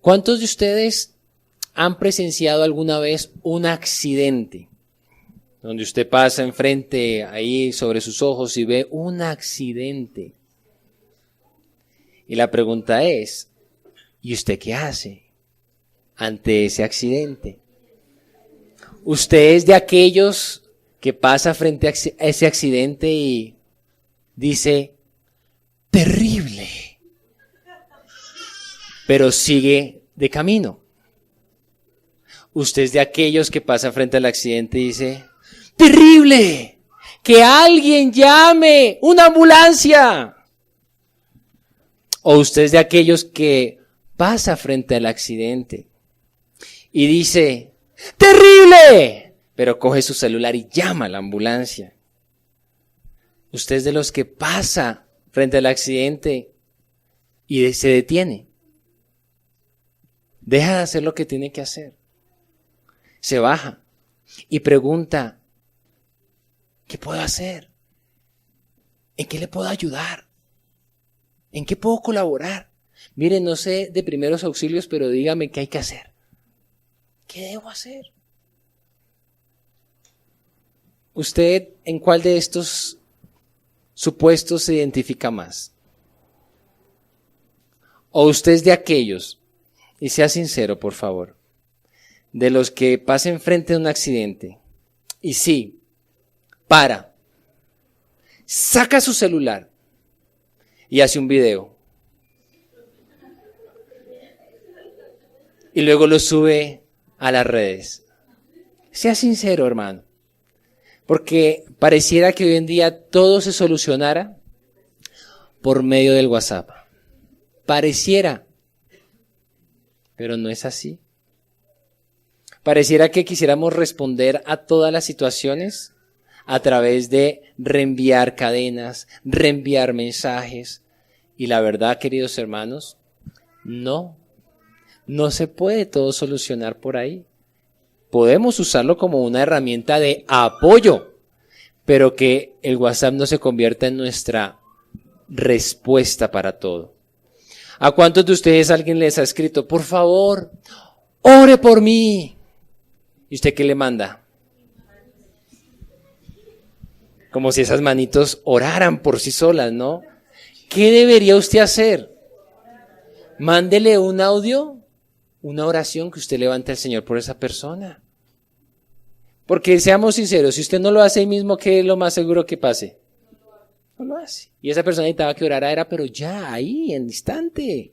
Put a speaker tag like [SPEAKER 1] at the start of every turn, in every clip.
[SPEAKER 1] ¿Cuántos de ustedes han presenciado alguna vez un accidente? Donde usted pasa enfrente, ahí sobre sus ojos y ve un accidente. Y la pregunta es, ¿y usted qué hace ante ese accidente? ¿Usted es de aquellos que pasa frente a ese accidente y dice, terrible, pero sigue de camino? ¿Usted es de aquellos que pasa frente al accidente y dice, terrible, que alguien llame una ambulancia? ¿O usted es de aquellos que pasa frente al accidente y dice, terrible, pero coge su celular y llama a la ambulancia? ¿Usted es de los que pasa frente al accidente y se detiene? Deja de hacer lo que tiene que hacer. Se baja y pregunta, ¿qué puedo hacer? ¿En qué le puedo ayudar? ¿En qué puedo colaborar? Mire, no sé de primeros auxilios, pero dígame qué hay que hacer. ¿Qué debo hacer? ¿Usted en cuál de estos supuestos se identifica más? ¿O usted es de aquellos, y sea sincero por favor, de los que pasen frente a un accidente y sí, saca su celular y hace un video y luego lo sube a las redes? Sea sincero, hermano, porque pareciera que hoy en día todo se solucionara por medio del WhatsApp. Pareciera, pero no es así. Pareciera que quisiéramos responder a todas las situaciones a través de reenviar cadenas, reenviar mensajes. Y la verdad, queridos hermanos, no se puede todo solucionar por ahí. Podemos usarlo como una herramienta de apoyo, pero que el WhatsApp no se convierta en nuestra respuesta para todo. ¿A cuántos de ustedes alguien les ha escrito, por favor, ore por mí? ¿Y usted qué le manda? Como si esas manitos oraran por sí solas, ¿no? ¿Qué debería usted hacer? Mándele un audio, una oración que usted levante al Señor por esa persona. Porque seamos sinceros, si usted no lo hace ahí mismo, ¿qué es lo más seguro que pase? No lo hace. Y esa persona necesitaba que orara, pero ya, ahí, en el instante.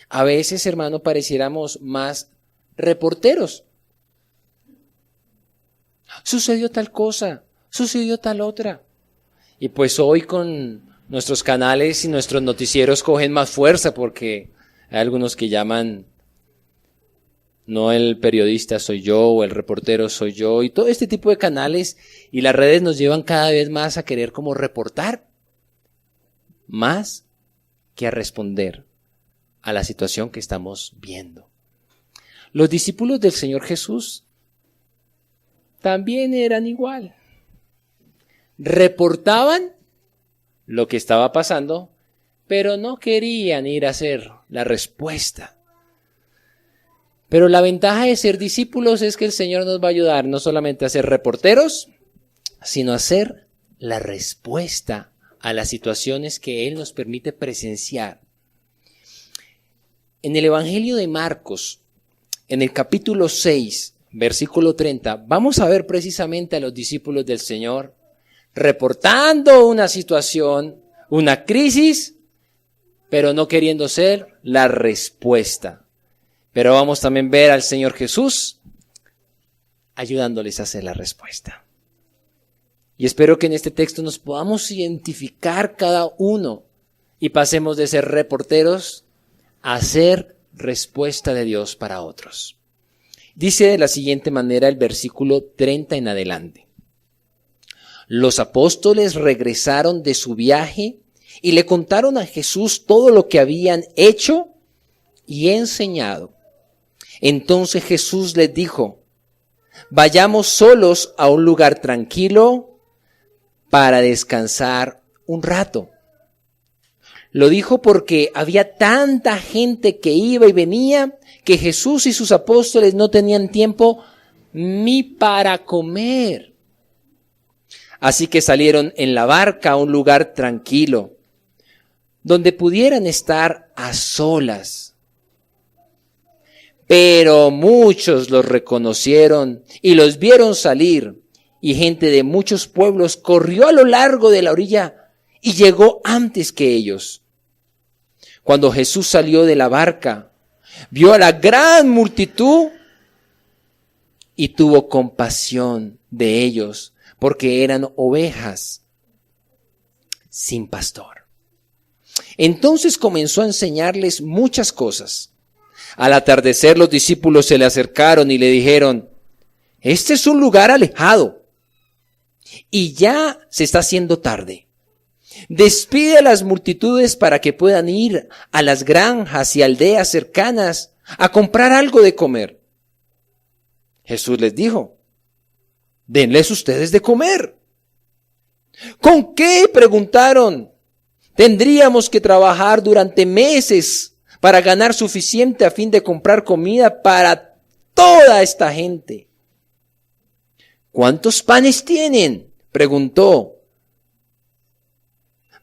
[SPEAKER 1] A veces, hermano, pareciéramos más reporteros. Sucedió tal cosa, sucedió tal otra. Y pues hoy con nuestros canales y nuestros noticieros cogen más fuerza porque hay algunos que llaman, no el periodista soy yo o el reportero soy yo, y todo este tipo de canales y las redes nos llevan cada vez más a querer como reportar más que a responder a la situación que estamos viendo. Los discípulos del Señor Jesús también eran igual. Reportaban lo que estaba pasando, pero no querían ir a hacer la respuesta. Pero la ventaja de ser discípulos es que el Señor nos va a ayudar no solamente a ser reporteros, sino a ser la respuesta a las situaciones que Él nos permite presenciar. En el Evangelio de Marcos, en el capítulo 6, versículo 30, vamos a ver precisamente a los discípulos del Señor reportando una situación, una crisis, pero no queriendo ser la respuesta. Pero vamos también a ver al Señor Jesús ayudándoles a hacer la respuesta. Y espero que en este texto nos podamos identificar cada uno y pasemos de ser reporteros a ser respuesta de Dios para otros. Dice de la siguiente manera el versículo 30 en adelante. Los apóstoles regresaron de su viaje y le contaron a Jesús todo lo que habían hecho y enseñado. Entonces Jesús les dijo, vayamos solos a un lugar tranquilo para descansar un rato. Lo dijo porque había tanta gente que iba y venía que Jesús y sus apóstoles no tenían tiempo ni para comer. Así que salieron en la barca a un lugar tranquilo, donde pudieran estar a solas. Pero muchos los reconocieron y los vieron salir, y gente de muchos pueblos corrió a lo largo de la orilla y llegó antes que ellos. Cuando Jesús salió de la barca, vio a la gran multitud y tuvo compasión de ellos, porque eran ovejas sin pastor. Entonces comenzó a enseñarles muchas cosas. Al atardecer los discípulos se le acercaron y le dijeron: este es un lugar alejado y ya se está haciendo tarde. Despide a las multitudes para que puedan ir a las granjas y aldeas cercanas a comprar algo de comer. Jesús les dijo: denles ustedes de comer. ¿Con qué?, preguntaron. Tendríamos que trabajar durante meses para ganar suficiente a fin de comprar comida para toda esta gente. ¿Cuántos panes tienen?, preguntó.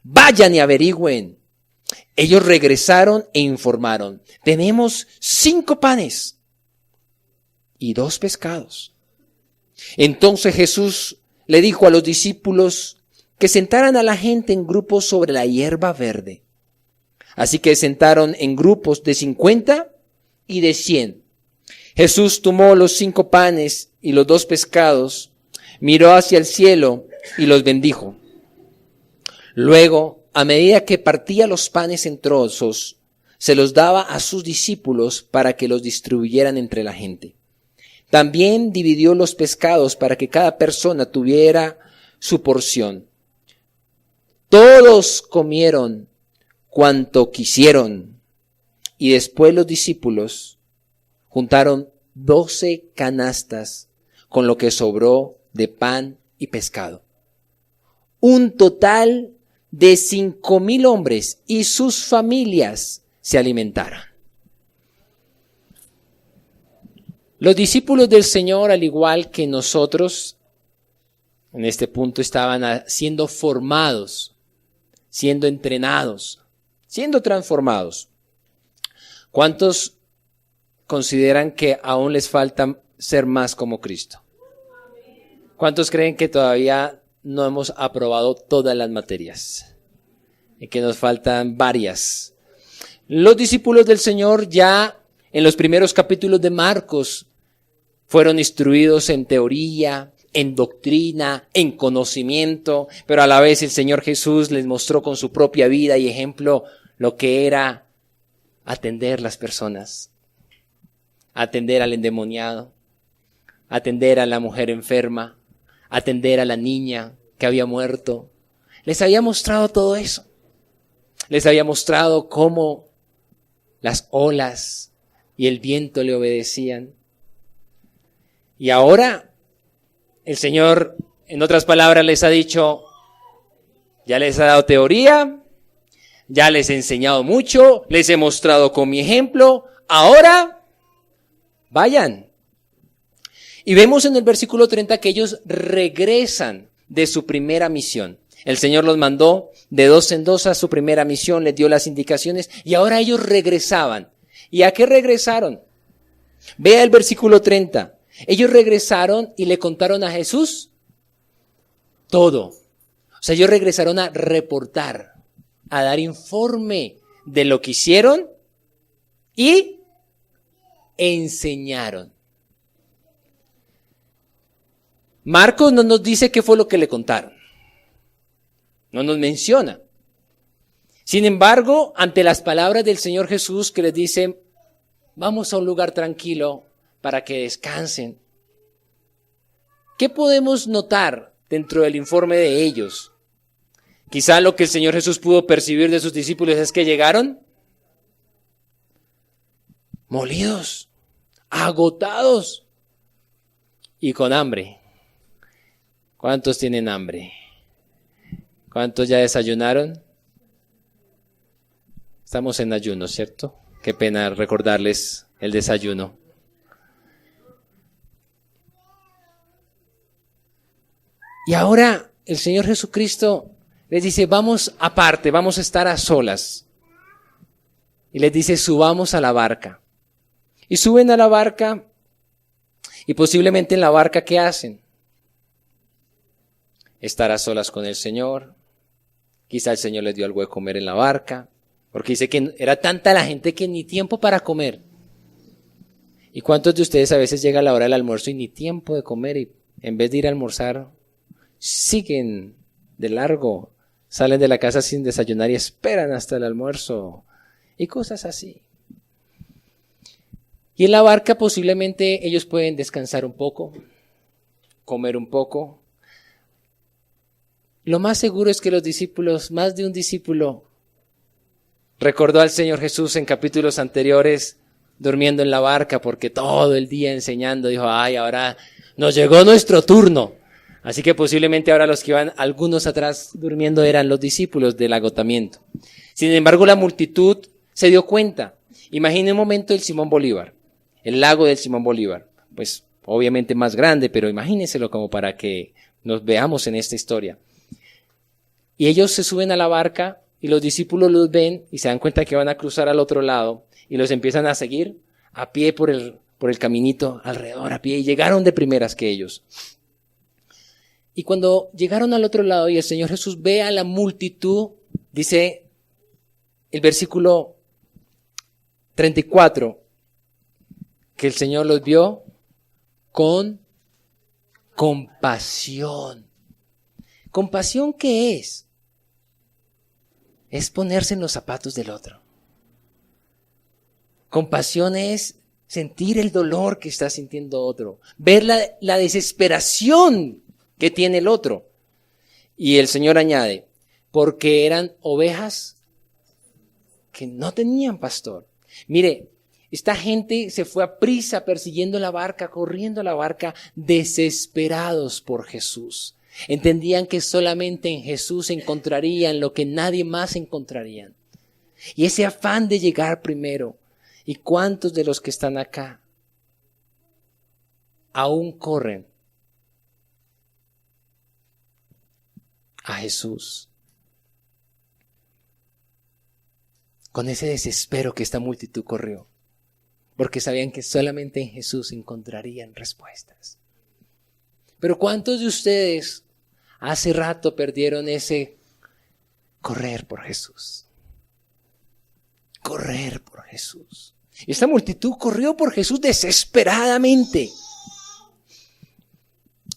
[SPEAKER 1] Vayan y averigüen. Ellos regresaron e informaron: tenemos 5 panes y 2 pescados. Entonces Jesús le dijo a los discípulos que sentaran a la gente en grupos sobre la hierba verde. Así que sentaron en grupos de 50 y de 100. Jesús tomó los 5 panes y los 2 pescados, miró hacia el cielo y los bendijo. Luego, a medida que partía los panes en trozos, se los daba a sus discípulos para que los distribuyeran entre la gente. También dividió los pescados para que cada persona tuviera su porción. Todos comieron cuanto quisieron, y después los discípulos juntaron 12 canastas con lo que sobró de pan y pescado. Un total de 5,000 hombres y sus familias se alimentaron. Los discípulos del Señor, al igual que nosotros, en este punto estaban siendo formados, siendo entrenados, siendo transformados. ¿Cuántos consideran que aún les falta ser más como Cristo? ¿Cuántos creen que todavía no hemos aprobado todas las materias y que nos faltan varias? Los discípulos del Señor ya en los primeros capítulos de Marcos fueron instruidos en teoría, en doctrina, en conocimiento, pero a la vez el Señor Jesús les mostró con su propia vida y ejemplo lo que era atender las personas, atender al endemoniado, atender a la mujer enferma, atender a la niña que había muerto. Les había mostrado todo eso. Les había mostrado cómo las olas y el viento le obedecían. Y ahora el Señor, en otras palabras, les ha dicho: ya les ha dado teoría, ya les he enseñado mucho, les he mostrado con mi ejemplo, ahora vayan. Y vemos en el versículo 30 que ellos regresan de su primera misión. El Señor los mandó de 2 en 2 a su primera misión, les dio las indicaciones y ahora ellos regresaban. ¿Y a qué regresaron? Vea el versículo 30. Ellos regresaron y le contaron a Jesús todo. O sea, ellos regresaron a reportar, a dar informe de lo que hicieron y enseñaron. Marcos no nos dice qué fue lo que le contaron. No nos menciona. Sin embargo, ante las palabras del Señor Jesús que les dice: vamos a un lugar tranquilo para que descansen, ¿qué podemos notar dentro del informe de ellos? Quizá lo que el Señor Jesús pudo percibir de sus discípulos es que llegaron molidos, agotados y con hambre. ¿Cuántos tienen hambre? ¿Cuántos ya desayunaron? Estamos en ayuno, ¿cierto? Qué pena recordarles el desayuno. Y ahora el Señor Jesucristo les dice, vamos aparte, vamos a estar a solas. Y les dice, subamos a la barca. Y suben a la barca y posiblemente en la barca, ¿qué hacen? Estar a solas con el Señor. Quizá el Señor les dio algo de comer en la barca, porque dice que era tanta la gente que ni tiempo para comer. ¿Y cuántos de ustedes a veces llega la hora del almuerzo y ni tiempo de comer y en vez de ir a almorzar, siguen de largo, salen de la casa sin desayunar y esperan hasta el almuerzo y cosas así? Y en la barca posiblemente ellos pueden descansar un poco, comer un poco. Lo más seguro es que los discípulos, más de un discípulo, recordó al Señor Jesús en capítulos anteriores durmiendo en la barca porque todo el día enseñando, dijo, ay, ahora nos llegó nuestro turno. Así que posiblemente ahora los que iban algunos atrás durmiendo eran los discípulos del agotamiento. Sin embargo, la multitud se dio cuenta. Imagine un momento el Simón Bolívar, el lago del Simón Bolívar. Pues obviamente más grande, pero imagínenselo como para que nos veamos en esta historia. Y ellos se suben a la barca y los discípulos los ven y se dan cuenta que van a cruzar al otro lado y los empiezan a seguir a pie por el caminito alrededor, a pie, y llegaron de primeras que ellos. Y cuando llegaron al otro lado y el Señor Jesús ve a la multitud, dice el versículo 34, que el Señor los vio con compasión. ¿Compasión qué es? Es ponerse en los zapatos del otro. Compasión es sentir el dolor que está sintiendo otro, ver la desesperación que tiene el otro. Y el Señor añade, porque eran ovejas que no tenían pastor. Mire, esta gente se fue a prisa persiguiendo la barca, corriendo la barca, desesperados por Jesús. Entendían que solamente en Jesús encontrarían lo que nadie más encontrarían. Y ese afán de llegar primero. ¿Y cuántos de los que están acá aún corren a Jesús? Con ese desespero que esta multitud corrió. Porque sabían que solamente en Jesús encontrarían respuestas. Pero ¿cuántos de ustedes hace rato perdieron ese correr por Jesús? Correr por Jesús. Esta multitud corrió por Jesús desesperadamente.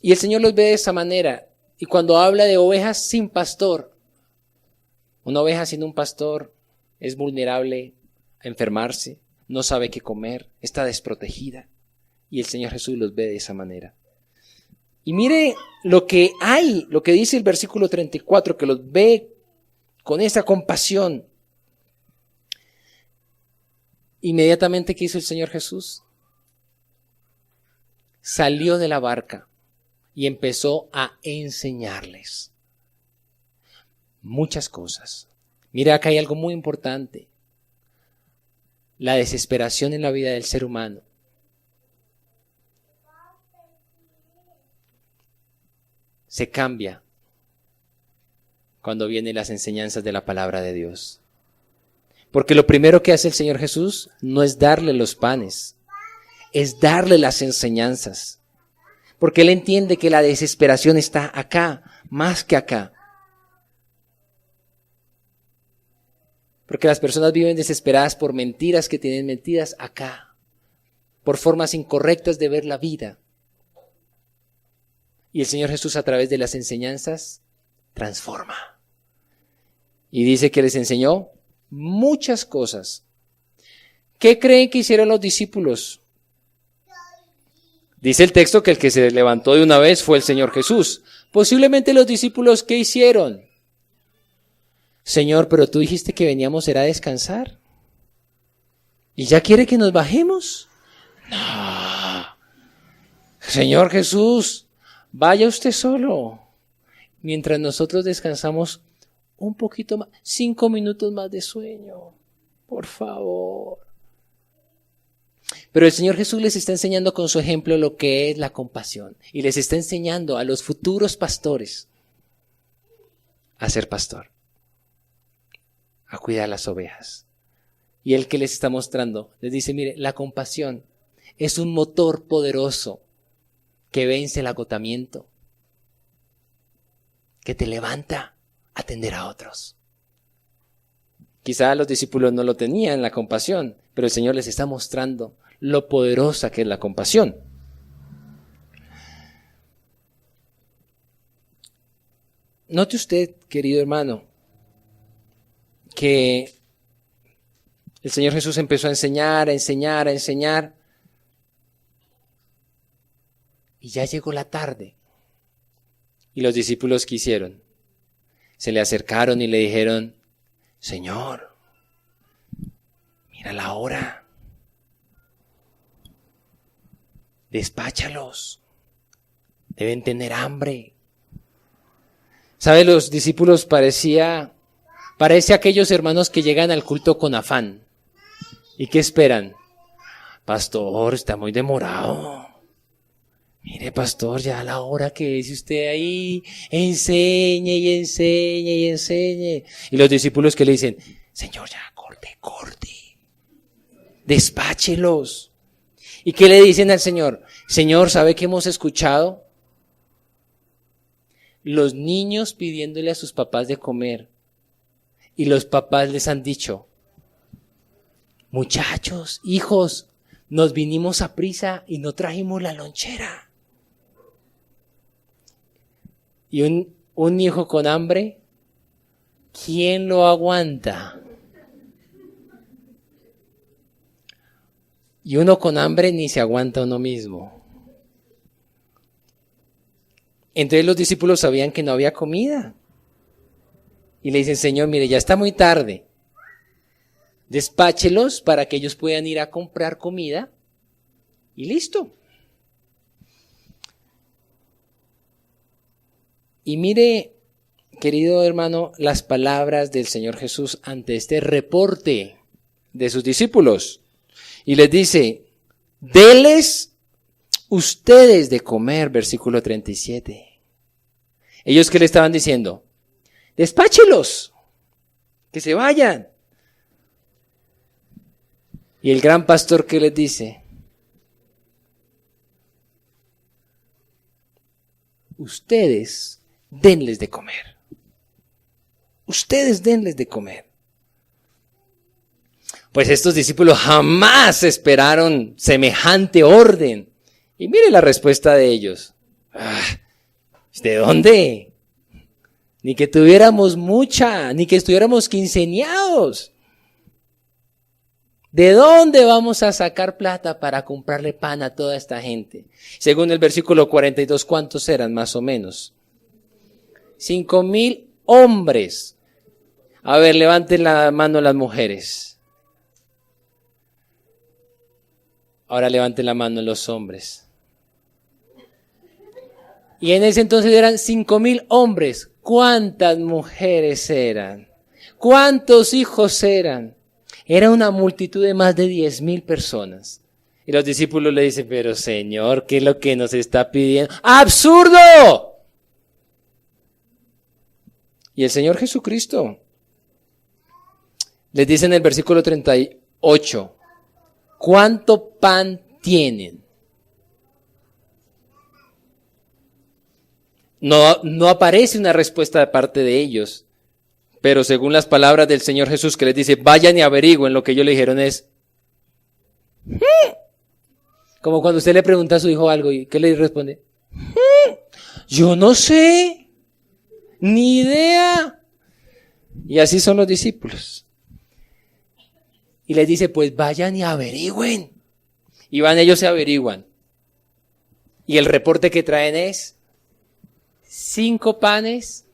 [SPEAKER 1] Y el Señor los ve de esa manera. Y cuando habla de ovejas sin pastor, una oveja sin un pastor es vulnerable a enfermarse, no sabe qué comer, está desprotegida. Y el Señor Jesús los ve de esa manera. Y mire lo que dice el versículo 34, que los ve con esa compasión. Inmediatamente, ¿qué hizo el Señor Jesús? Salió de la barca y empezó a enseñarles muchas cosas. Mira, acá hay algo muy importante. La desesperación en la vida del ser humano. Se cambia cuando vienen las enseñanzas de la palabra de Dios. Porque lo primero que hace el Señor Jesús no es darle los panes, es darle las enseñanzas. Porque Él entiende que la desesperación está acá, más que acá. Porque las personas viven desesperadas por mentiras que tienen metidas acá, por formas incorrectas de ver la vida. Y el Señor Jesús, a través de las enseñanzas, transforma. Y dice que les enseñó muchas cosas. ¿Qué creen que hicieron los discípulos? Dice el texto que el que se levantó de una vez fue el Señor Jesús. Posiblemente los discípulos, ¿qué hicieron? Señor, pero tú dijiste que veníamos era a descansar. ¿Y ya quiere que nos bajemos? No. Señor Jesús, vaya usted solo. Mientras nosotros descansamos un poquito más, 5 minutos más de sueño. Por favor. Pero el Señor Jesús les está enseñando con su ejemplo lo que es la compasión. Y les está enseñando a los futuros pastores a ser pastor, a cuidar las ovejas. Y Él que les está mostrando, les dice, mire, la compasión es un motor poderoso que vence el agotamiento, que te levanta a atender a otros. Quizá los discípulos no lo tenían, la compasión, pero el Señor les está mostrando lo poderosa que es la compasión. Note usted, querido hermano, que el Señor Jesús empezó a enseñar, y ya llegó la tarde. Y los discípulos, ¿qué hicieron? Se le acercaron y le dijeron, Señor, mira la hora. Despáchalos. Deben tener hambre. ¿Sabe? Los discípulos parece aquellos hermanos que llegan al culto con afán. ¿Y qué esperan? Pastor, está muy demorado. Mire, pastor, ya a la hora que es usted ahí, enseñe y enseñe y enseñe. Y los discípulos que le dicen, Señor, ya, corte. Despáchelos. ¿Y qué le dicen al Señor? Señor, ¿sabe qué hemos escuchado? Los niños pidiéndole a sus papás de comer. Y los papás les han dicho, muchachos, hijos, nos vinimos a prisa y no trajimos la lonchera. Y un hijo con hambre, ¿quién lo aguanta? Y uno con hambre ni se aguanta uno mismo. Entonces los discípulos sabían que no había comida. Y le dicen, Señor, mire, ya está muy tarde. Despáchelos para que ellos puedan ir a comprar comida. Y listo. Y mire, querido hermano, las palabras del Señor Jesús ante este reporte de sus discípulos. Y les dice, deles ustedes de comer, versículo 37. Ellos que le estaban diciendo, despáchelos, que se vayan. Y el gran pastor que les dice, ustedes denles de comer. Ustedes denles de comer. Pues estos discípulos jamás esperaron semejante orden. Y mire la respuesta de ellos. ¿De dónde? Ni que tuviéramos mucha, ni que estuviéramos quinceañados. ¿De dónde vamos a sacar plata para comprarle pan a toda esta gente? Según el versículo 42, ¿cuántos eran más o menos? 5,000 hombres. A ver, levanten la mano las mujeres. Ahora levanten la mano los hombres. Y en ese entonces eran 5,000 hombres. ¿Cuántas mujeres eran? ¿Cuántos hijos eran? Era una multitud de más de 10,000 personas. Y los discípulos le dicen, pero Señor, ¿qué es lo que nos está pidiendo? ¡Absurdo! Y el Señor Jesucristo les dice en el versículo 38, ¿cuánto pan tienen? No aparece una respuesta de parte de ellos, pero según las palabras del Señor Jesús que les dice, vayan y averigüen, lo que ellos le dijeron es, como cuando usted le pregunta a su hijo algo y ¿qué le responde? Yo no sé, ni idea. Y así son los discípulos. Y les dice, pues vayan y averigüen. Y van ellos y averiguan. Y el reporte que traen es 5 panes,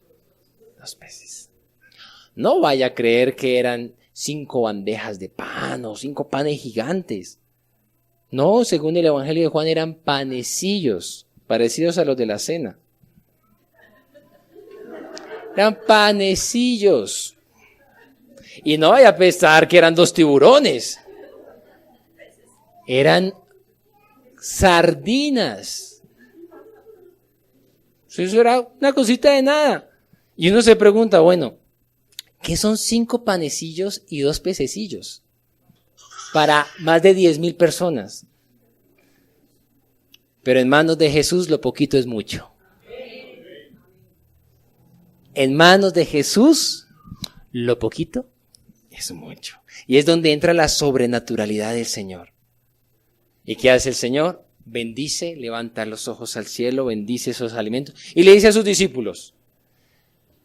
[SPEAKER 1] 2 peces. No vaya a creer que eran 5 bandejas de pan o 5 panes gigantes. No, según el Evangelio de Juan eran panecillos, parecidos a los de la cena. Eran panecillos. Y no vaya a pensar que eran 2 tiburones. Eran sardinas. Eso era una cosita de nada. Y uno se pregunta, bueno, ¿qué son 5 panecillos y 2 pececillos? Para más de 10,000 personas. Pero en manos de Jesús lo poquito es mucho. En manos de Jesús lo poquito es mucho. Y es donde entra la sobrenaturalidad del Señor. ¿Y qué hace el Señor? Bendice, levanta los ojos al cielo, bendice esos alimentos y le dice a sus discípulos,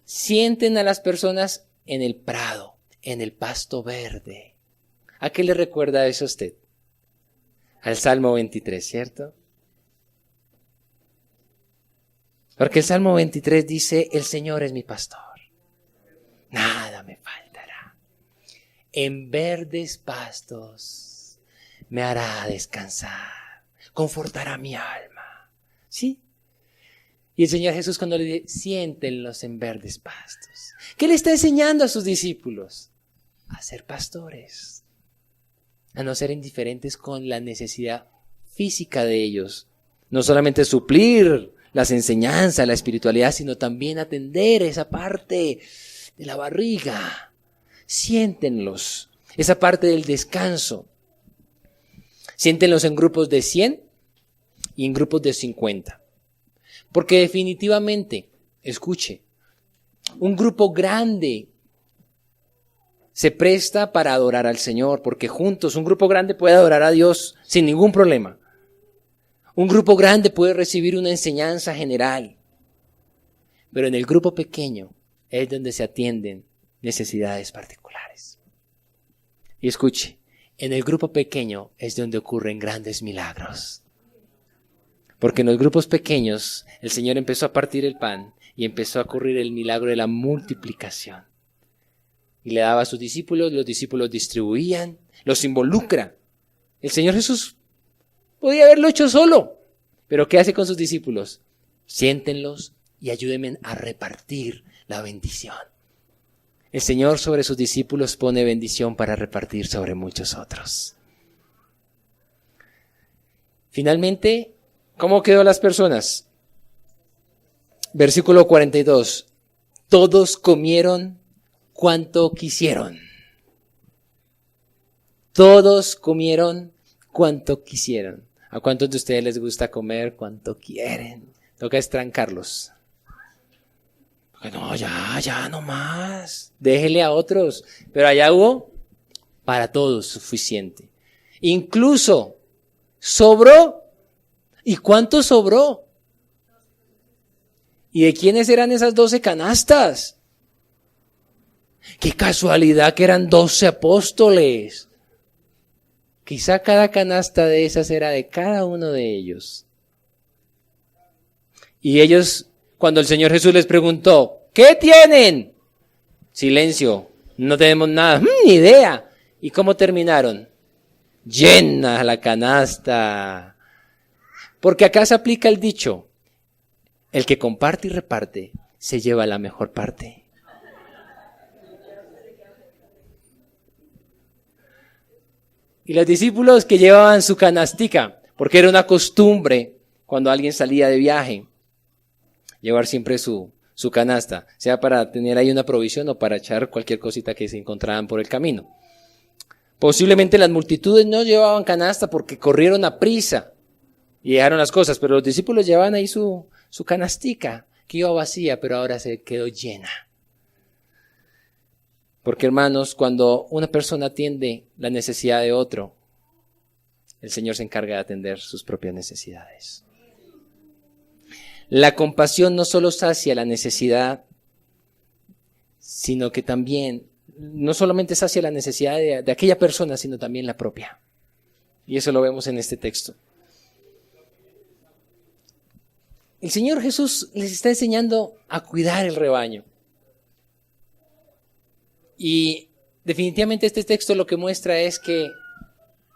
[SPEAKER 1] sienten a las personas en el prado, en el pasto verde. ¿A qué le recuerda eso a usted? Al Salmo 23, ¿cierto? Porque el Salmo 23 dice, el Señor es mi pastor, nada me faltará. En verdes pastos me hará descansar, confortará mi alma. ¿Sí? Y el Señor Jesús cuando le dice, siéntenlos en verdes pastos. ¿Qué le está enseñando a sus discípulos? A ser pastores, a no ser indiferentes con la necesidad física de ellos. No solamente suplir las enseñanzas, la espiritualidad, sino también atender esa parte de la barriga. Siéntenlos, esa parte del descanso. Siéntenlos en grupos de 100 y en grupos de 50. Porque definitivamente, escuche, un grupo grande se presta para adorar al Señor, porque juntos un grupo grande puede adorar a Dios sin ningún problema. Un grupo grande puede recibir una enseñanza general, pero en el grupo pequeño es donde se atienden necesidades particulares. Y escuche, en el grupo pequeño es donde ocurren grandes milagros. Porque en los grupos pequeños el Señor empezó a partir el pan y empezó a ocurrir el milagro de la multiplicación. Y le daba a sus discípulos, los discípulos distribuían, los involucra. El Señor Jesús podía haberlo hecho solo, pero ¿qué hace con sus discípulos? Siéntenlos y ayúdenme a repartir la bendición. El Señor sobre sus discípulos pone bendición para repartir sobre muchos otros. Finalmente, ¿cómo quedó las personas? Versículo 42. Todos comieron cuanto quisieron. Todos comieron cuanto quisieron. ¿A cuántos de ustedes les gusta comer cuanto quieren? Toca estrancarlos. No, ya, no más. Déjele a otros. Pero allá hubo para todos suficiente. Incluso sobró. ¿Y cuánto sobró? ¿Y de quiénes eran esas 12 canastas? Qué casualidad que eran 12 apóstoles. Quizá cada canasta de esas era de cada uno de ellos. Y ellos, cuando el Señor Jesús les preguntó, ¿qué tienen? Silencio, no tenemos nada, ni idea. ¿Y cómo terminaron? Llena la canasta. Porque acá se aplica el dicho, el que comparte y reparte se lleva la mejor parte. Y los discípulos que llevaban su canastica, porque era una costumbre cuando alguien salía de viaje, llevar siempre su canasta, sea para tener ahí una provisión o para echar cualquier cosita que se encontraban por el camino. Posiblemente las multitudes no llevaban canasta porque corrieron a prisa y dejaron las cosas, pero los discípulos llevaban ahí su canastica, que iba vacía, pero ahora se quedó llena. Porque hermanos, cuando una persona atiende la necesidad de otro, el Señor se encarga de atender sus propias necesidades. La compasión no solo sacia la necesidad, sino que también, no solamente sacia la necesidad de aquella persona, sino también la propia. Y eso lo vemos en este texto. El Señor Jesús les está enseñando a cuidar el rebaño. Y definitivamente este texto lo que muestra es que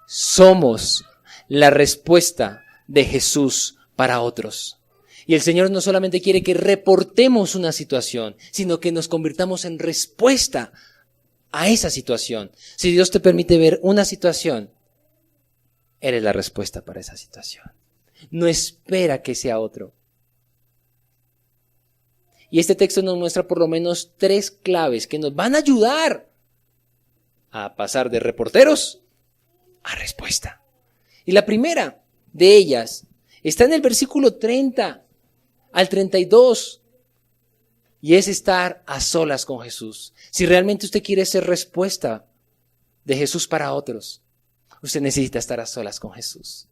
[SPEAKER 1] somos la respuesta de Jesús para otros. Y el Señor no solamente quiere que reportemos una situación, sino que nos convirtamos en respuesta a esa situación. Si Dios te permite ver una situación, eres la respuesta para esa situación. No espera que sea otro. Y este texto nos muestra por lo menos 3 claves que nos van a ayudar a pasar de reporteros a respuesta. Y la primera de ellas está en el versículo 30 al 32. Y es estar a solas con Jesús. Si realmente usted quiere ser respuesta de Jesús para otros, usted necesita estar a solas con Jesús.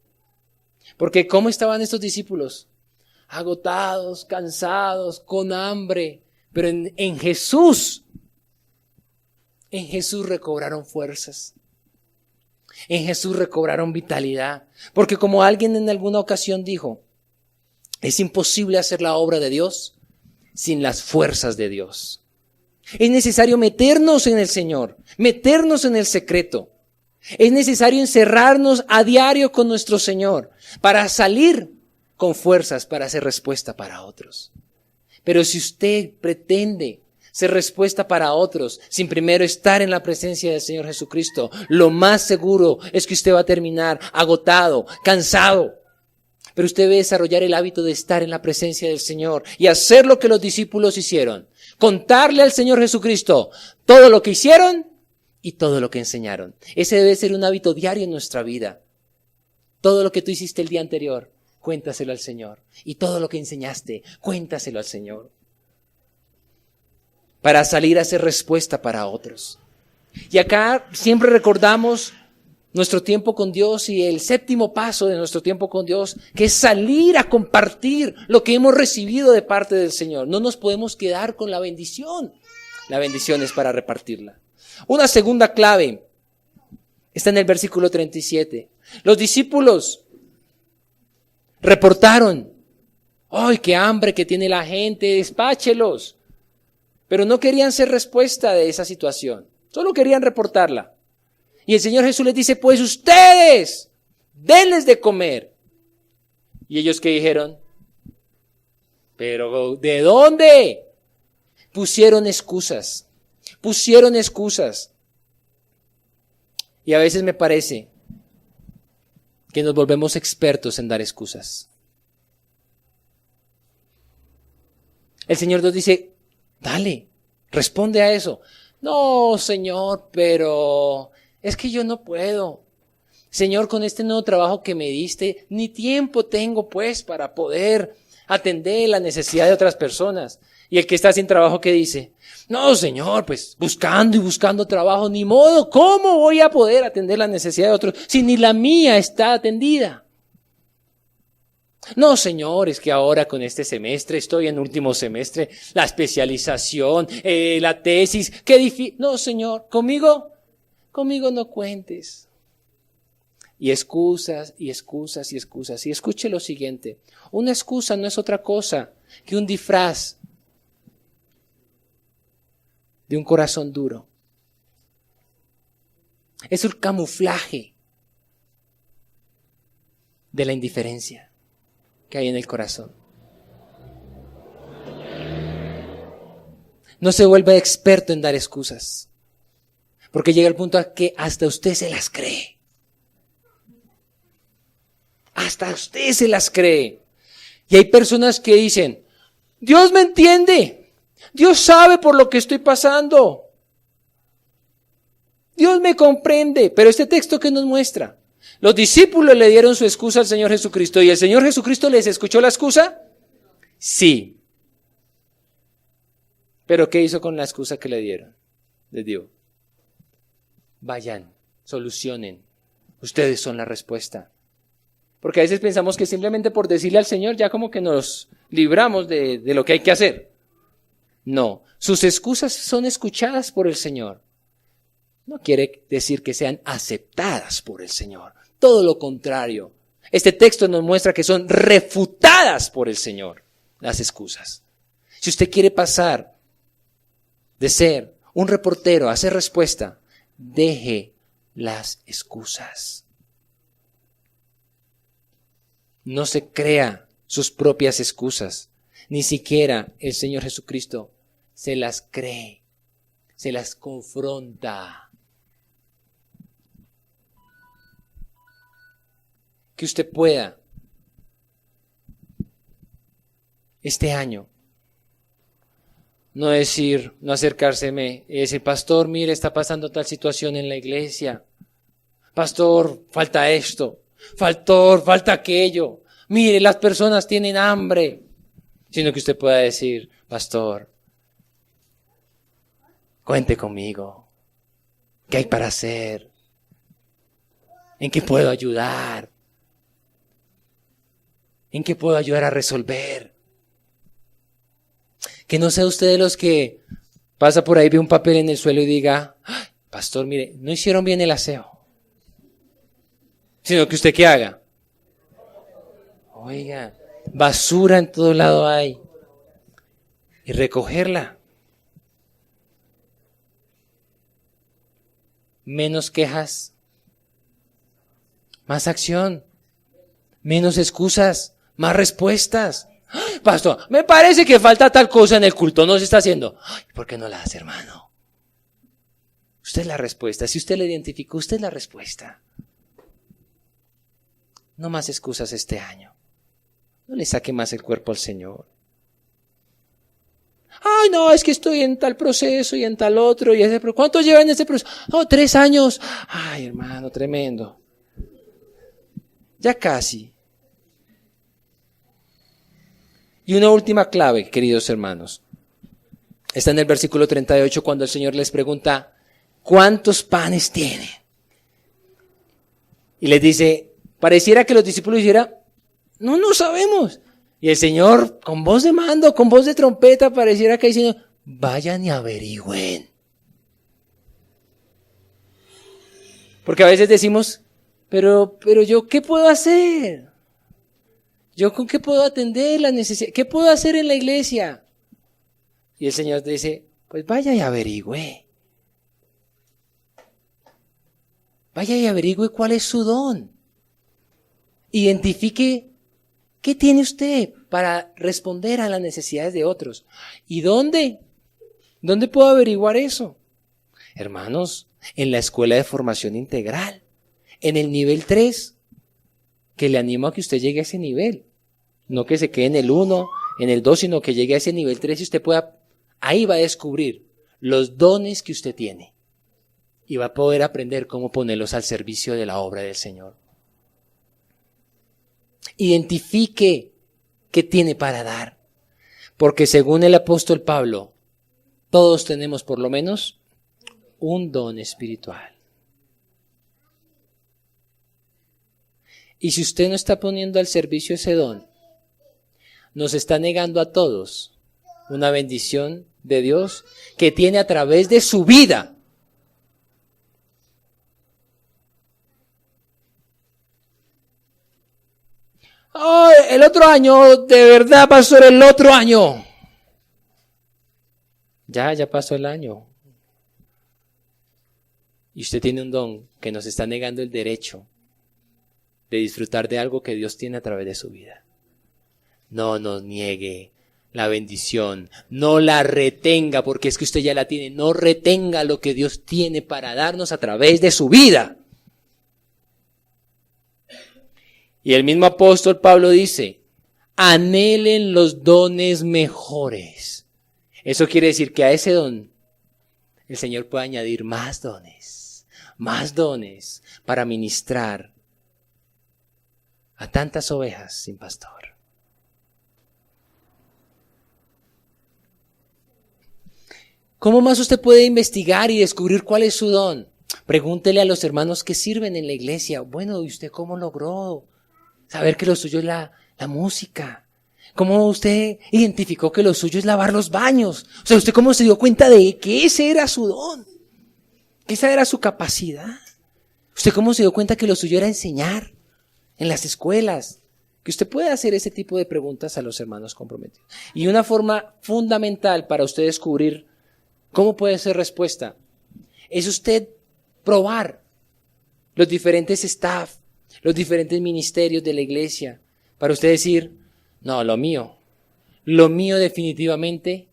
[SPEAKER 1] Porque ¿cómo estaban estos discípulos? Agotados, cansados, con hambre. Pero en Jesús recobraron fuerzas. En Jesús recobraron vitalidad. Porque como alguien en alguna ocasión dijo, es imposible hacer la obra de Dios sin las fuerzas de Dios. Es necesario meternos en el Señor, meternos en el secreto. Es necesario encerrarnos a diario con nuestro Señor para salir con fuerzas para hacer respuesta para otros. Pero si usted pretende ser respuesta para otros sin primero estar en la presencia del Señor Jesucristo, lo más seguro es que usted va a terminar agotado, cansado. Pero usted debe desarrollar el hábito de estar en la presencia del Señor y hacer lo que los discípulos hicieron. Contarle al Señor Jesucristo todo lo que hicieron y todo lo que enseñaron. Ese debe ser un hábito diario en nuestra vida. Todo lo que tú hiciste el día anterior, cuéntaselo al Señor. Y todo lo que enseñaste, cuéntaselo al Señor. Para salir a hacer respuesta para otros. Y acá siempre recordamos nuestro tiempo con Dios y el 7º paso de nuestro tiempo con Dios, que es salir a compartir lo que hemos recibido de parte del Señor. No nos podemos quedar con la bendición. La bendición es para repartirla. Una segunda clave está en el versículo 37. Los discípulos reportaron, ¡ay, qué hambre que tiene la gente! ¡Despáchelos! Pero no querían ser respuesta de esa situación. Solo querían reportarla. Y el Señor Jesús les dice, pues ustedes, denles de comer. Y ellos ¿qué dijeron? ¿Pero de dónde? Pusieron excusas. Y a veces me parece que nos volvemos expertos en dar excusas. El Señor nos dice, dale, responde a eso. No, Señor, pero es que yo no puedo. Señor, con este nuevo trabajo que me diste, ni tiempo tengo pues para poder atender la necesidad de otras personas. Y el que está sin trabajo, ¿qué dice? No, Señor, pues buscando y buscando trabajo, ni modo, ¿cómo voy a poder atender la necesidad de otros si ni la mía está atendida? No, Señor, es que ahora con este semestre, estoy en último semestre, la especialización, la tesis, qué difícil. No, Señor, conmigo no cuentes. Y excusas, y excusas, y excusas. Y escuche lo siguiente, una excusa no es otra cosa que un disfraz de un corazón duro. Es el camuflaje de la indiferencia que hay en el corazón. No se vuelva experto en dar excusas, porque llega el punto a que hasta usted se las cree. Hasta usted se las cree. Y hay personas que dicen, Dios me entiende. Dios sabe por lo que estoy pasando. Dios me comprende. Pero este texto que nos muestra, los discípulos le dieron su excusa al Señor Jesucristo. ¿Y el Señor Jesucristo les escuchó la excusa? Sí. ¿Pero qué hizo con la excusa que le dieron? Les dio, vayan, solucionen. Ustedes son la respuesta. Porque a veces pensamos que simplemente por decirle al Señor ya como que nos libramos de lo que hay que hacer. No, sus excusas son escuchadas por el Señor. No quiere decir que sean aceptadas por el Señor. Todo lo contrario. Este texto nos muestra que son refutadas por el Señor las excusas. Si usted quiere pasar de ser un reportero a ser respuesta, deje las excusas. No se crea sus propias excusas. Ni siquiera el Señor Jesucristo se las cree. se las confronta. Que usted pueda este año no decir, no acercárseme y decir, pastor, mire, está pasando tal situación en la iglesia. Pastor, falta esto. Pastor, falta aquello. Mire, las personas tienen hambre. Sino que usted pueda decir, pastor, cuente conmigo. ¿Qué hay para hacer? ¿En qué puedo ayudar? ¿En qué puedo ayudar a resolver? Que no sea usted de los que pasa por ahí, ve un papel en el suelo y diga, pastor, mire, no hicieron bien el aseo. Sino que usted ¿qué haga? Oiga, basura en todo lado hay. Y recogerla. Menos quejas. Más acción. Menos excusas. Más respuestas. Pastor, me parece que falta tal cosa en el culto, no se está haciendo. ¿Por qué no la hace, hermano? Usted es la respuesta. Si usted la identificó, usted es la respuesta. No más excusas este año. No le saque más el cuerpo al Señor. Ay, no, es que estoy en tal proceso y en tal otro. ¿Cuánto lleva en ese proceso? Oh, 3 años. Ay, hermano, tremendo. Ya casi. Y una última clave, queridos hermanos. Está en el versículo 38 cuando el Señor les pregunta, ¿cuántos panes tienen? Y les dice, pareciera que los discípulos dijeran, no sabemos. Y el Señor, con voz de mando, con voz de trompeta, pareciera que dice, vayan y averigüen. Porque a veces decimos, pero yo, ¿qué puedo hacer? ¿Yo con qué puedo atender la necesidad? ¿Qué puedo hacer en la iglesia? Y el Señor te dice, pues vaya y averigüe. Vaya y averigüe cuál es su don. Identifique qué tiene usted para responder a las necesidades de otros. ¿Y dónde? ¿Dónde puedo averiguar eso? Hermanos, en la escuela de formación integral, en el nivel 3, que le animo a que usted llegue a ese nivel. No que se quede en el 1, en el 2, sino que llegue a ese nivel 3 y usted pueda, ahí va a descubrir los dones que usted tiene. Y va a poder aprender cómo ponerlos al servicio de la obra del Señor. Identifique qué tiene para dar. Porque según el apóstol Pablo, todos tenemos por lo menos un don espiritual. Y si usted no está poniendo al servicio ese don, nos está negando a todos una bendición de Dios que tiene a través de su vida. Oh, el otro año, de verdad, pastor, el otro año. Ya pasó el año. Y usted tiene un don que nos está negando el derecho de disfrutar de algo que Dios tiene a través de su vida. No nos niegue la bendición, no la retenga, porque es que usted ya la tiene. No retenga lo que Dios tiene para darnos a través de su vida. Y el mismo apóstol Pablo dice, anhelen los dones mejores. Eso quiere decir que a ese don el Señor puede añadir más dones para ministrar a tantas ovejas sin pastor. ¿Cómo más usted puede investigar y descubrir cuál es su don? Pregúntele a los hermanos que sirven en la iglesia. Bueno, ¿y usted cómo logró saber que lo suyo es la música? ¿Cómo usted identificó que lo suyo es lavar los baños? O sea, ¿usted cómo se dio cuenta de que ese era su don? Que esa era su capacidad. ¿Usted cómo se dio cuenta que lo suyo era enseñar en las escuelas? Que usted puede hacer ese tipo de preguntas a los hermanos comprometidos. Y una forma fundamental para usted descubrir cómo puede ser respuesta es usted probar los diferentes staff, los diferentes ministerios de la iglesia, para usted decir, no, lo mío definitivamente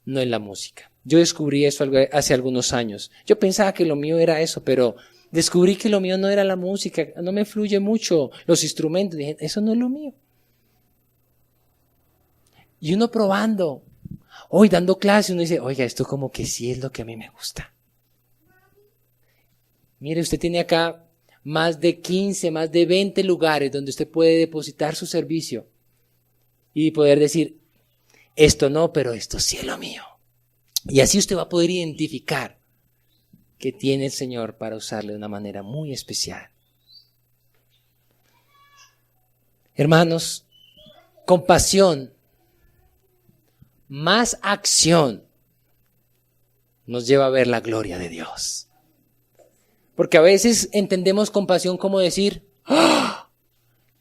[SPEAKER 1] no es la música. Yo descubrí eso hace algunos años. Yo pensaba que lo mío era eso, pero descubrí que lo mío no era la música, no me fluye mucho los instrumentos. Dije, eso no es lo mío. Y uno probando, hoy dando clase, uno dice, oiga, esto como que sí es lo que a mí me gusta. Mire, usted tiene acá más de 15, más de 20 lugares donde usted puede depositar su servicio y poder decir, esto no, pero esto sí es lo mío. Y así usted va a poder identificar que tiene el Señor para usarle de una manera muy especial. Hermanos, compasión más acción nos lleva a ver la gloria de Dios. Porque a veces entendemos compasión como decir, ¡ah!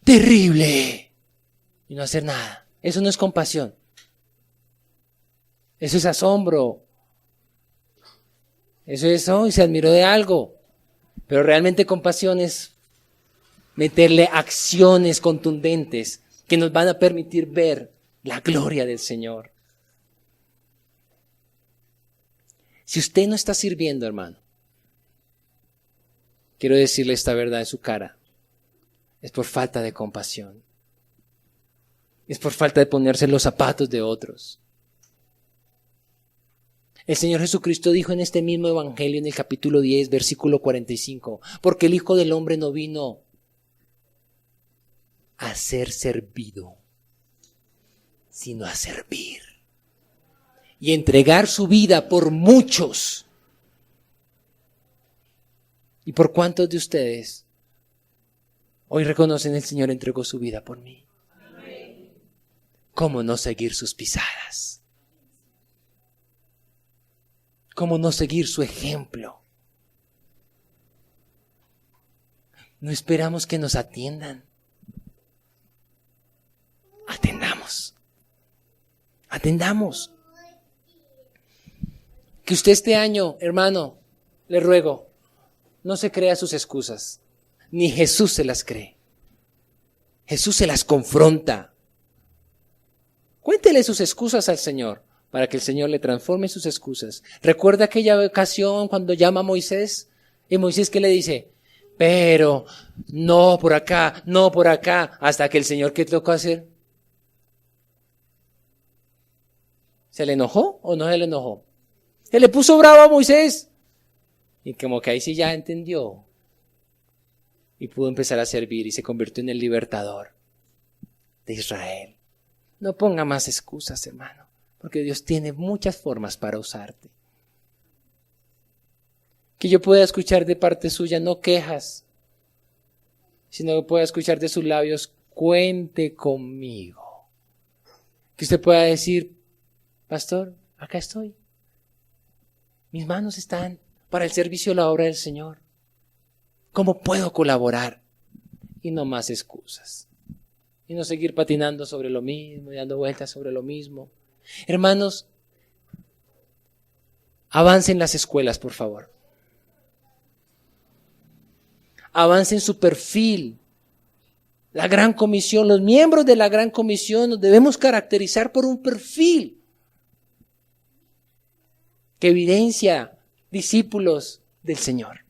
[SPEAKER 1] ¡Terrible! Y no hacer nada. Eso no es compasión. Eso es asombro. Eso es, y se admiró de algo. Pero realmente compasión es meterle acciones contundentes que nos van a permitir ver la gloria del Señor. Si usted no está sirviendo, hermano, quiero decirle esta verdad en su cara. Es por falta de compasión. Es por falta de ponerse en los zapatos de otros. El Señor Jesucristo dijo en este mismo Evangelio, en el capítulo 10, versículo 45, porque el Hijo del Hombre no vino a ser servido, sino a servir. Y entregar su vida por muchos. ¿Y por cuántos de ustedes hoy reconocen el Señor entregó su vida por mí? Amén. ¿Cómo no seguir sus pisadas? ¿Cómo no seguir su ejemplo? No esperamos que nos atiendan. Atendamos. Que usted este año, hermano, le ruego, no se crea sus excusas, ni Jesús se las cree. Jesús se las confronta. Cuéntele sus excusas al Señor, para que el Señor le transforme sus excusas. ¿Recuerda aquella ocasión cuando llama a Moisés? Y Moisés, ¿qué le dice? Pero, no por acá, hasta que el Señor, ¿qué tocó hacer? ¿Se le enojó o no se le enojó? Se le puso bravo a Moisés. Y como que ahí sí ya entendió. Y pudo empezar a servir y se convirtió en el libertador de Israel. No ponga más excusas, hermano, porque Dios tiene muchas formas para usarte. Que yo pueda escuchar de parte suya no quejas, sino que pueda escuchar de sus labios, cuente conmigo. Que usted pueda decir, pastor, acá estoy. Mis manos están para el servicio de la obra del Señor. ¿Cómo puedo colaborar? Y no más excusas. Y no seguir patinando sobre lo mismo y dando vueltas sobre lo mismo. Hermanos, avancen las escuelas, por favor. Avancen su perfil. La Gran Comisión, los miembros de la Gran Comisión nos debemos caracterizar por un perfil que evidencia discípulos del Señor.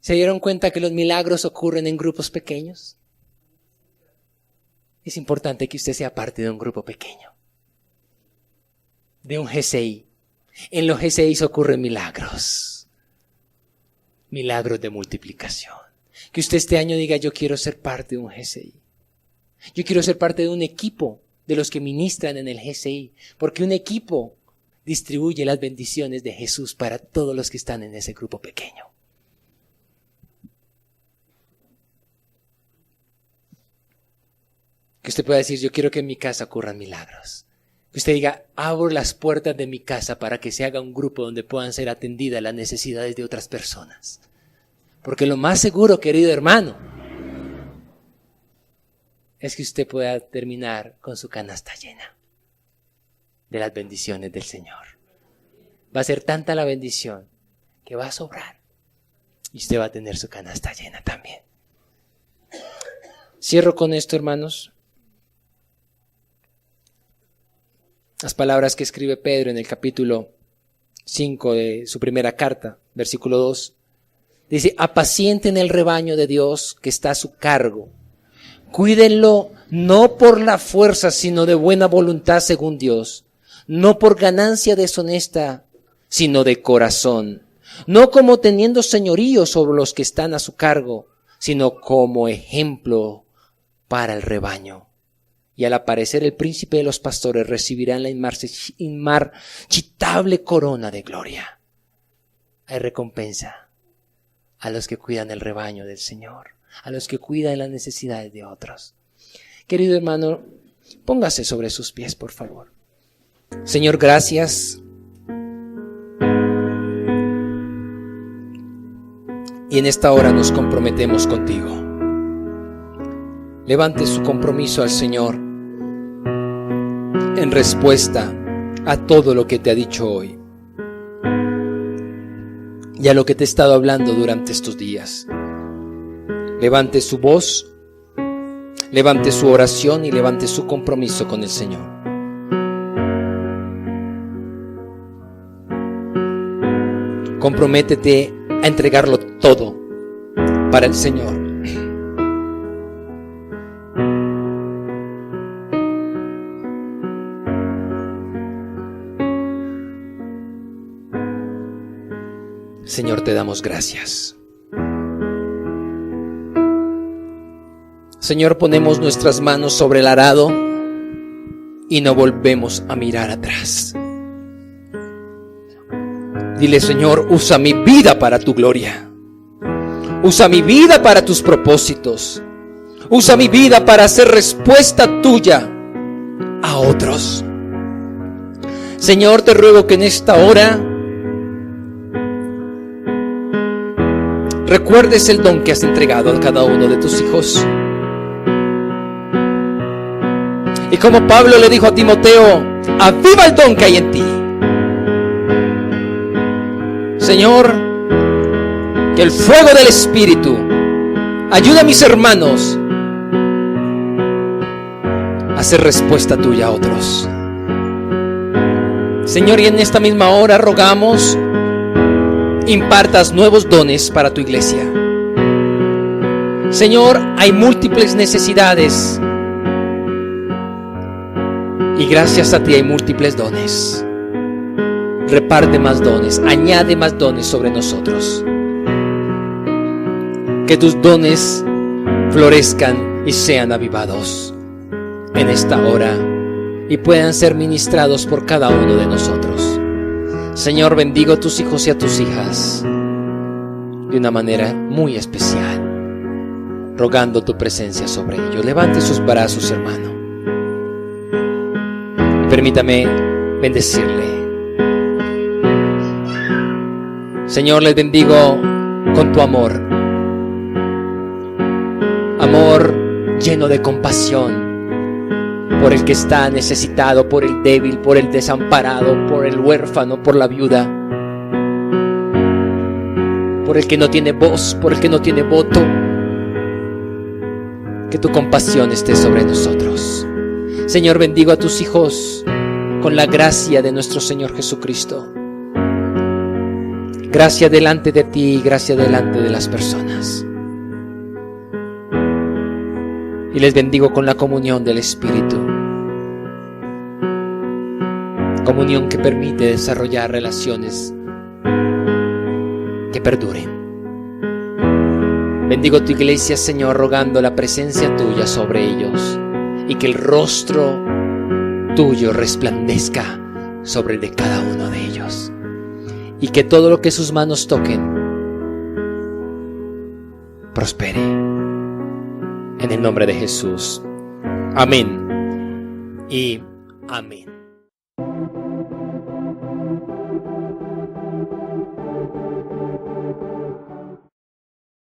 [SPEAKER 1] ¿Se dieron cuenta que los milagros ocurren en grupos pequeños? Es importante que usted sea parte de un grupo pequeño, de un GCI. En los GCI ocurren milagros de multiplicación. Que usted este año diga, yo quiero ser parte de un GCI. Yo quiero ser parte de un equipo de los que ministran en el GCI, porque un equipo distribuye las bendiciones de Jesús para todos los que están en ese grupo pequeño. Que usted pueda decir, yo quiero que en mi casa ocurran milagros. Que usted diga, abro las puertas de mi casa para que se haga un grupo donde puedan ser atendidas las necesidades de otras personas. Porque lo más seguro, querido hermano, es que usted pueda terminar con su canasta llena de las bendiciones del Señor. Va a ser tanta la bendición que va a sobrar y usted va a tener su canasta llena también. Cierro con esto, hermanos. Las palabras que escribe Pedro en el capítulo 5 de su primera carta, versículo 2. Dice, apacienten el rebaño de Dios que está a su cargo. Cuídenlo no por la fuerza, sino de buena voluntad según Dios. No por ganancia deshonesta, sino de corazón. No como teniendo señorío sobre los que están a su cargo, sino como ejemplo para el rebaño. Y al aparecer el príncipe de los pastores recibirán la inmarchitable corona de gloria. Hay recompensa a los que cuidan el rebaño del Señor, a los que cuidan las necesidades de otros. Querido hermano, póngase sobre sus pies, por favor. Señor, gracias. Y en esta hora nos comprometemos contigo. Levante su compromiso al Señor en respuesta a todo lo que te ha dicho hoy y a lo que te he estado hablando durante estos días. Levante su voz, levante su oración y levante su compromiso con el Señor. Comprométete a entregarlo todo para el Señor. Señor, te damos gracias. Señor, ponemos nuestras manos sobre el arado y no volvemos a mirar atrás. Dile, Señor, usa mi vida para tu gloria. Usa mi vida para tus propósitos. Usa mi vida para hacer respuesta tuya a otros. Señor, te ruego que en esta hora recuerdes el don que has entregado a cada uno de tus hijos. Y como Pablo le dijo a Timoteo, aviva el don que hay en ti. Señor, que el fuego del Espíritu ayude a mis hermanos a hacer respuesta tuya a otros. Señor, y en esta misma hora rogamos impartas nuevos dones para tu iglesia. Señor, hay múltiples necesidades y gracias a ti hay múltiples dones. Reparte más dones, añade más dones sobre nosotros. Que tus dones florezcan y sean avivados en esta hora y puedan ser ministrados por cada uno de nosotros. Señor, bendigo a tus hijos y a tus hijas de una manera muy especial, rogando tu presencia sobre ellos. Levante sus brazos, hermano. Permítame bendecirle. Señor, les bendigo con tu amor. Amor lleno de compasión por el que está necesitado, por el débil, por el desamparado, por el huérfano, por la viuda, por el que no tiene voz, por el que no tiene voto. Que tu compasión esté sobre nosotros. Señor, bendigo a tus hijos con la gracia de nuestro Señor Jesucristo. Gracia delante de ti y gracia delante de las personas. Y les bendigo con la comunión del Espíritu. Comunión que permite desarrollar relaciones que perduren. Bendigo tu iglesia, Señor, rogando la presencia tuya sobre ellos y que el rostro tuyo resplandezca sobre el de cada uno de ellos y que todo lo que sus manos toquen prospere. En el nombre de Jesús. Amén y amén.